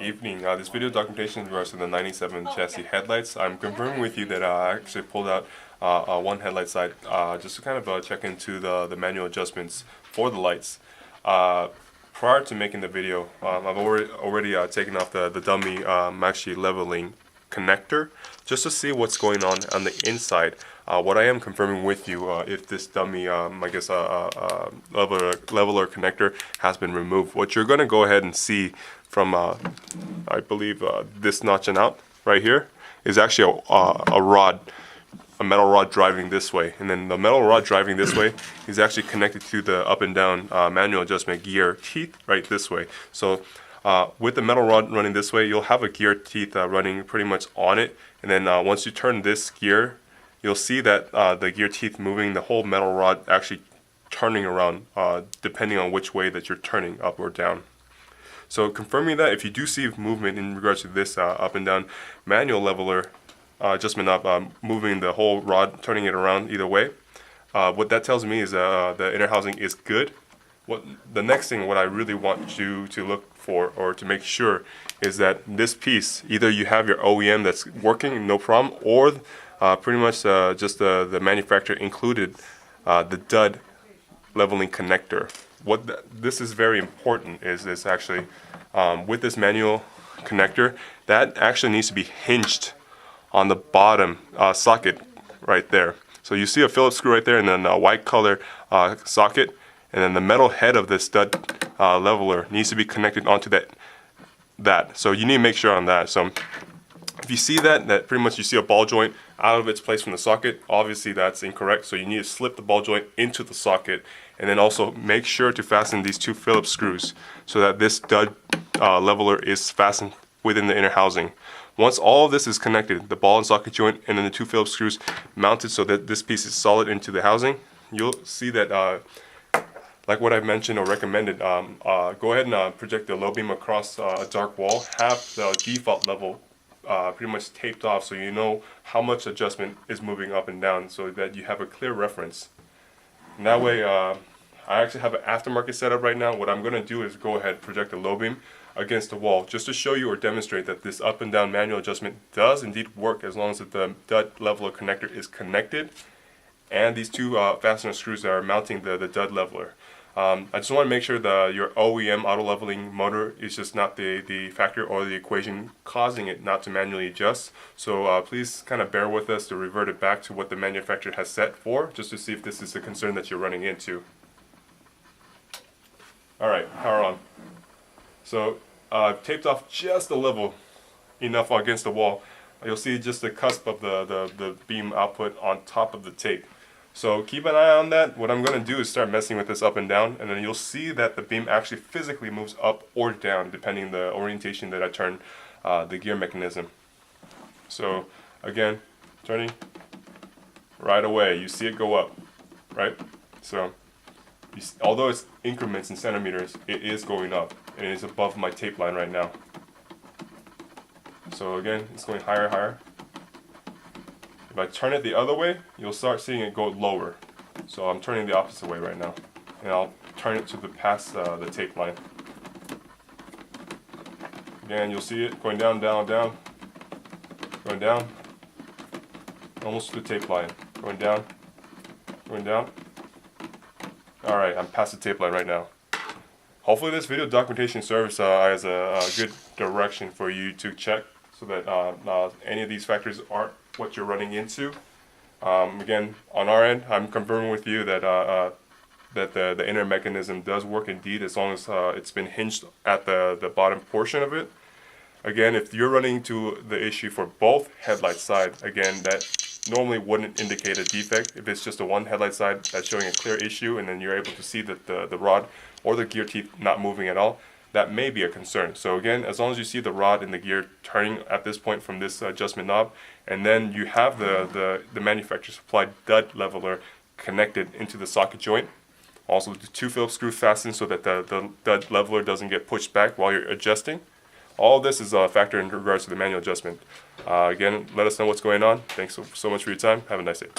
Evening. This video documentation in regards to the 97 chassis headlights. I'm confirming with you that I actually pulled out one headlight side just to kind of check into the manual adjustments for the lights. Prior to making the video, I've already taken off the dummy actually leveling connector just to see what's going on the inside. What I am confirming with you, if this dummy, I guess, leveler connector has been removed, what you're going to go ahead and see from, I believe, this notching out right here is actually a rod, a metal rod driving this way, and then the metal rod driving this way is actually connected to the up and down manual adjustment gear teeth right this way. So with the metal rod running this way, you'll have a gear teeth running pretty much on it, and then once you turn this gear, you'll see that the gear teeth moving, the whole metal rod actually turning around depending on which way that you're turning, up or down. So confirming that if you do see movement in regards to this up and down manual leveler adjustment knob moving the whole rod, turning it around either way, what that tells me is the inner housing is good. The next thing what I really want you to look for or to make sure is that this piece, either you have your OEM that's working no problem, or pretty much just the manufacturer included the dud leveling connector. This is very important is actually with this manual connector, that actually needs to be hinged on the bottom socket right there. So you see a Phillips screw right there, and then a white color socket, and then the metal head of this stud leveler needs to be connected onto that. So you need to make sure on that. So if you see that pretty much you see a ball joint out of its place from the socket, obviously that's incorrect. So you need to slip the ball joint into the socket, and then also make sure to fasten these two Phillips screws so that this stud leveler is fastened within the inner housing. Once all of this is connected, the ball and socket joint and then the two Phillips screws mounted so that this piece is solid into the housing, you'll see that like what I've mentioned or recommended, go ahead and project the low beam across a dark wall. Have the default level pretty much taped off so you know how much adjustment is moving up and down, so that you have a clear reference. And that way, I actually have an aftermarket setup right now. What I'm going to do is go ahead and project the low beam against the wall just to show you or demonstrate that this up and down manual adjustment does indeed work as long as the dud leveler connector is connected and these two fastener screws are mounting the dud leveler. I just want to make sure that your OEM auto leveling motor is just not the factor or the equation causing it not to manually adjust. So please kind of bear with us to revert it back to what the manufacturer has set for, just to see if this is a concern that you're running into. Alright, power on. So I've taped off just a level enough against the wall. You'll see just the cusp of the beam output on top of the tape. So keep an eye on that. What I'm going to do is start messing with this up and down, and then you'll see that the beam actually physically moves up or down depending the orientation that I turn the gear mechanism. So again, turning right away, you see it go up, right? So although it's increments in centimeters, it is going up, and it is above my tape line right now. So again, it's going higher, higher. If I turn it the other way, you'll start seeing it go lower. So I'm turning the opposite way right now, and I'll turn it to past the tape line. Again, you'll see it going down, down, down, going down, almost to the tape line, going down, going down. Alright, I'm past the tape line right now. Hopefully this video documentation serves as a good direction for you to check so that any of these factors aren't what you're running into. Again, on our end, I'm confirming with you that the inner mechanism does work indeed, as long as it's been hinged at the bottom portion of it. Again, if you're running into the issue for both headlight side, again, that normally wouldn't indicate a defect. If it's just a one headlight side that's showing a clear issue, and then you're able to see that the rod or the gear teeth not moving at all, that may be a concern. So again, as long as you see the rod and the gear turning at this point from this adjustment knob, and then you have the manufacturer supplied dud leveler connected into the socket joint, also the two Phillips screws fastened so that the dud leveler doesn't get pushed back while you're adjusting. All of this is a factor in regards to the manual adjustment. Again, let us know what's going on. Thanks so much for your time. Have a nice day.